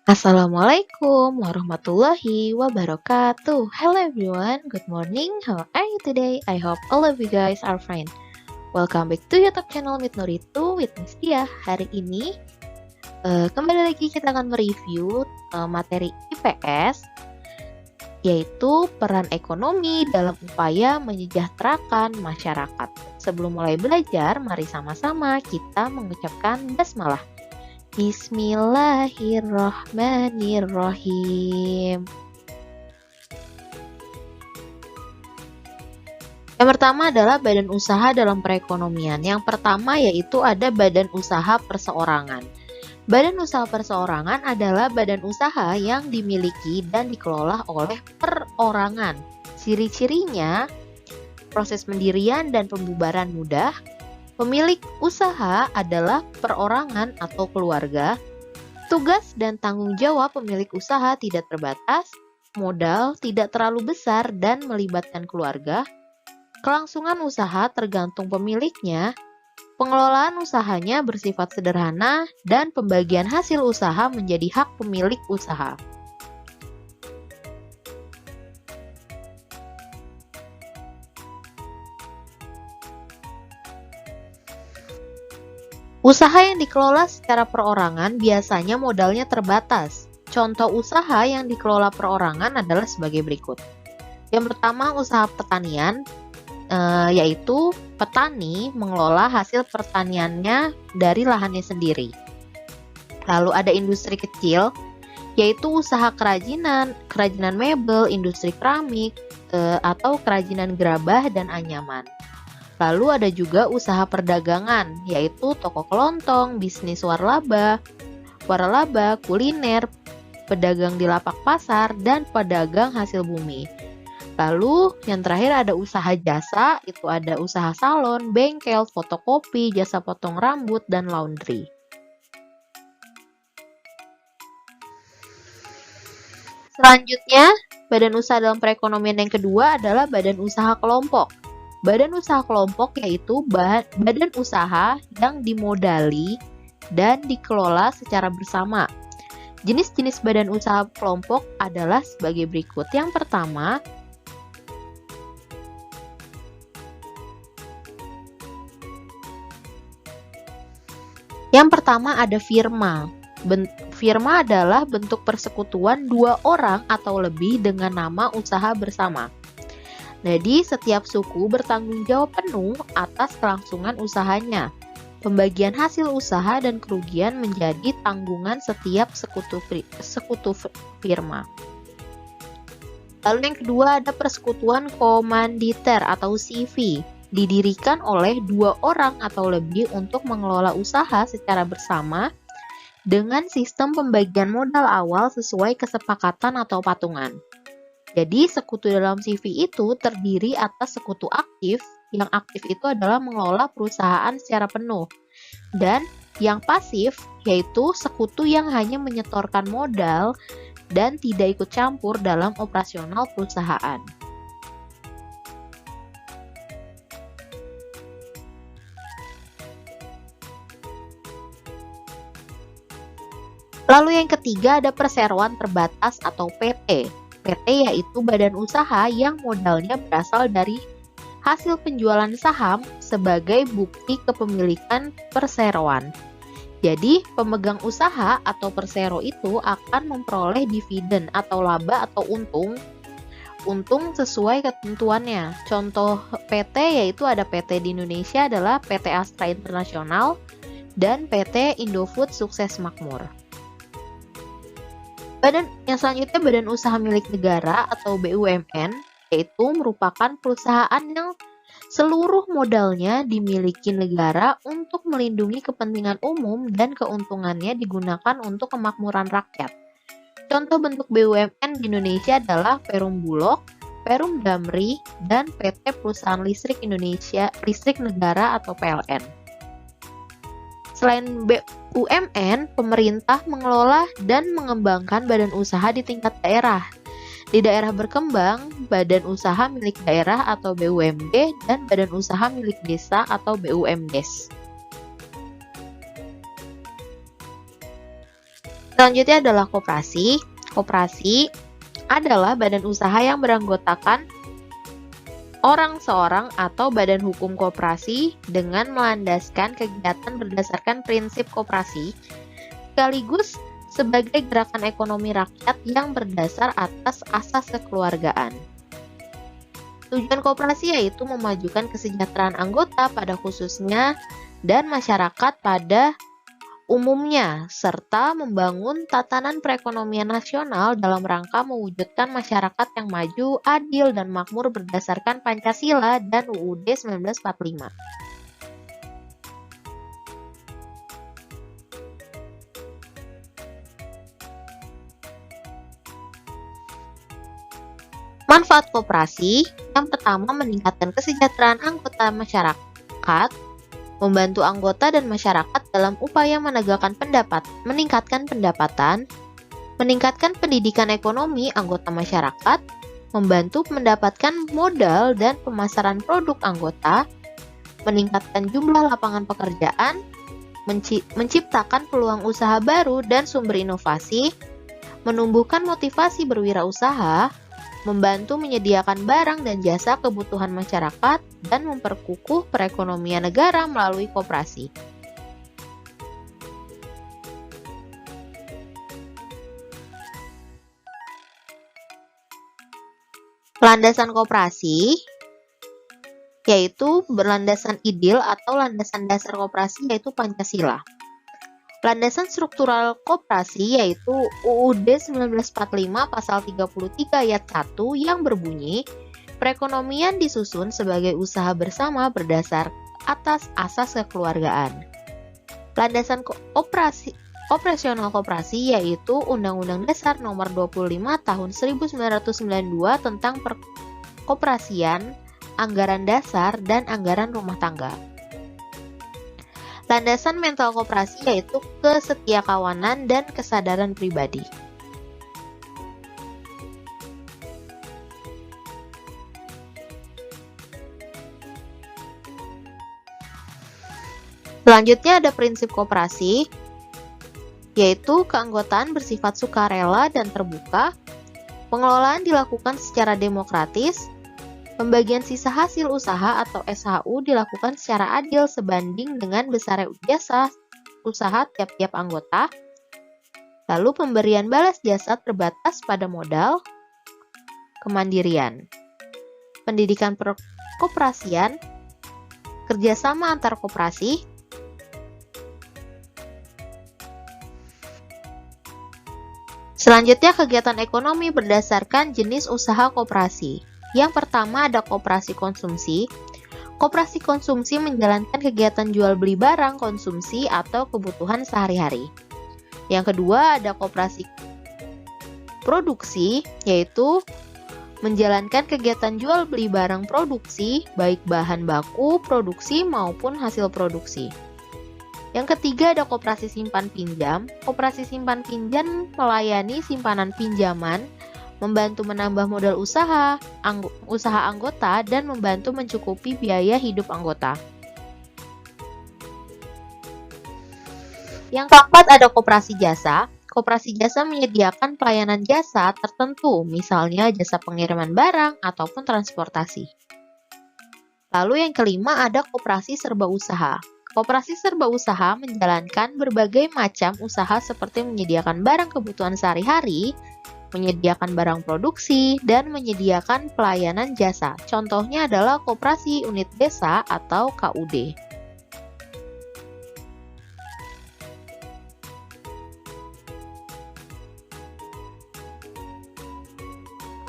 Assalamualaikum warahmatullahi wabarakatuh. Hello everyone, good morning. How are you today? I hope all of you guys are fine. Welcome back to YouTube channel Meet Nuritu with Miss Dia. Hari ini kembali lagi kita akan mereview materi IPS, yaitu peran ekonomi dalam upaya menyejahterakan masyarakat. Sebelum mulai belajar, mari sama-sama kita mengucapkan basmalah. Bismillahirrohmanirrohim. Yang pertama adalah badan usaha dalam perekonomian. Yang pertama yaitu ada badan usaha perseorangan. Badan usaha perseorangan adalah badan usaha yang dimiliki dan dikelola oleh perorangan. Ciri-cirinya, proses pendirian dan pembubaran mudah. Pemilik usaha adalah perorangan atau keluarga. Tugas dan tanggung jawab pemilik usaha tidak terbatas. Modal tidak terlalu besar dan melibatkan keluarga. Kelangsungan usaha tergantung pemiliknya. Pengelolaan usahanya bersifat sederhana dan pembagian hasil usaha menjadi hak pemilik usaha. Usaha yang dikelola secara perorangan biasanya modalnya terbatas. Contoh usaha yang dikelola perorangan adalah sebagai berikut. Yang pertama, usaha pertanian, yaitu petani mengelola hasil pertaniannya dari lahannya sendiri. Lalu ada industri kecil, yaitu usaha kerajinan mebel, industri keramik, atau kerajinan gerabah dan anyaman. Lalu ada juga usaha perdagangan, yaitu toko kelontong, bisnis waralaba, kuliner, pedagang di lapak pasar, dan pedagang hasil bumi. Lalu yang terakhir ada usaha jasa, itu ada usaha salon, bengkel, fotokopi, jasa potong rambut, dan laundry. Selanjutnya, badan usaha dalam perekonomian yang kedua adalah badan usaha kelompok. Badan usaha kelompok yaitu badan usaha yang dimodali dan dikelola secara bersama. Jenis-jenis badan usaha kelompok adalah sebagai berikut. Yang pertama ada firma. Firma adalah bentuk persekutuan dua orang atau lebih dengan nama usaha bersama. Jadi, setiap suku bertanggung jawab penuh atas kelangsungan usahanya. Pembagian hasil usaha dan kerugian menjadi tanggungan setiap sekutu firma. Lalu yang kedua ada persekutuan komanditer atau CV. Didirikan oleh dua orang atau lebih untuk mengelola usaha secara bersama dengan sistem pembagian modal awal sesuai kesepakatan atau patungan. Jadi, sekutu dalam CV itu terdiri atas sekutu aktif, yang aktif itu adalah mengelola perusahaan secara penuh. Dan yang pasif, yaitu sekutu yang hanya menyetorkan modal dan tidak ikut campur dalam operasional perusahaan. Lalu yang ketiga ada perseroan terbatas atau PT. PT yaitu badan usaha yang modalnya berasal dari hasil penjualan saham sebagai bukti kepemilikan perseroan. Jadi, pemegang usaha atau persero itu akan memperoleh dividen atau laba atau untung sesuai ketentuannya. Contoh PT yaitu ada PT di Indonesia adalah PT Astra Internasional dan PT Indofood Sukses Makmur. Yang selanjutnya badan usaha milik negara atau BUMN, yaitu merupakan perusahaan yang seluruh modalnya dimiliki negara untuk melindungi kepentingan umum dan keuntungannya digunakan untuk kemakmuran rakyat. Contoh bentuk BUMN di Indonesia adalah Perum Bulog, Perum Damri, dan PT Perusahaan Listrik Indonesia Listrik Negara atau PLN. Selain BUMN, pemerintah mengelola dan mengembangkan badan usaha di tingkat daerah. Di daerah berkembang, badan usaha milik daerah atau BUMD dan badan usaha milik desa atau BUMDes. Selanjutnya adalah koperasi. Koperasi adalah badan usaha yang beranggotakan orang seorang atau badan hukum koperasi dengan melandaskan kegiatan berdasarkan prinsip koperasi, sekaligus sebagai gerakan ekonomi rakyat yang berdasar atas asas kekeluargaan. Tujuan koperasi yaitu memajukan kesejahteraan anggota pada khususnya dan masyarakat pada umumnya, serta membangun tatanan perekonomian nasional dalam rangka mewujudkan masyarakat yang maju, adil, dan makmur berdasarkan Pancasila dan UUD 1945. Manfaat koperasi, yang pertama meningkatkan kesejahteraan anggota masyarakat, membantu anggota dan masyarakat dalam upaya meningkatkan pendapatan, meningkatkan pendidikan ekonomi anggota masyarakat, membantu mendapatkan modal dan pemasaran produk anggota, meningkatkan jumlah lapangan pekerjaan, menciptakan peluang usaha baru dan sumber inovasi, menumbuhkan motivasi berwirausaha, membantu menyediakan barang dan jasa kebutuhan masyarakat, dan memperkukuh perekonomian negara melalui koperasi. Landasan koperasi yaitu berlandasan ideal atau landasan dasar koperasi yaitu Pancasila. Landasan struktural koperasi yaitu UUD 1945 pasal 33 ayat 1 yang berbunyi, perekonomian disusun sebagai usaha bersama berdasar atas asas kekeluargaan. Landasan operasional koperasi yaitu Undang-Undang Dasar Nomor 25 Tahun 1992 tentang perkoperasian, anggaran dasar, dan anggaran rumah tangga. Landasan mental koperasi yaitu kesetiakawanan dan kesadaran pribadi. Selanjutnya ada prinsip koperasi, yaitu keanggotaan bersifat sukarela dan terbuka, pengelolaan dilakukan secara demokratis, pembagian sisa hasil usaha atau SHU dilakukan secara adil sebanding dengan besar jasa usaha tiap-tiap anggota. Lalu pemberian balas jasa terbatas pada modal, kemandirian, pendidikan perkoperasian, kerjasama antar koperasi, selanjutnya kegiatan ekonomi berdasarkan jenis usaha koperasi. Yang pertama ada koperasi konsumsi. Koperasi konsumsi menjalankan kegiatan jual beli barang konsumsi atau kebutuhan sehari-hari. Yang kedua ada koperasi produksi, yaitu menjalankan kegiatan jual beli barang produksi, baik bahan baku, produksi maupun hasil produksi. Yang ketiga ada koperasi simpan pinjam. Koperasi simpan pinjam melayani simpanan pinjaman, membantu menambah modal usaha anggota, dan membantu mencukupi biaya hidup anggota. Yang keempat ada koperasi jasa. Koperasi jasa menyediakan pelayanan jasa tertentu, misalnya jasa pengiriman barang ataupun transportasi. Lalu yang kelima ada koperasi serba usaha. Koperasi serba usaha menjalankan berbagai macam usaha seperti menyediakan barang kebutuhan sehari-hari, menyediakan barang produksi, dan menyediakan pelayanan jasa. Contohnya adalah koperasi unit desa atau KUD.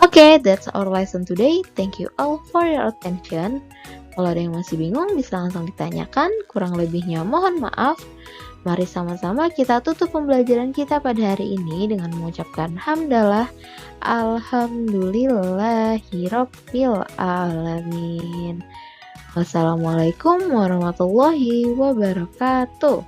Okay, that's our lesson today. Thank you all for your attention. Kalau ada yang masih bingung, bisa langsung ditanyakan. Kurang lebihnya mohon maaf. Mari sama-sama kita tutup pembelajaran kita pada hari ini dengan mengucapkan hamdalah alhamdulillahirabbil alamin. Wassalamualaikum warahmatullahi wabarakatuh.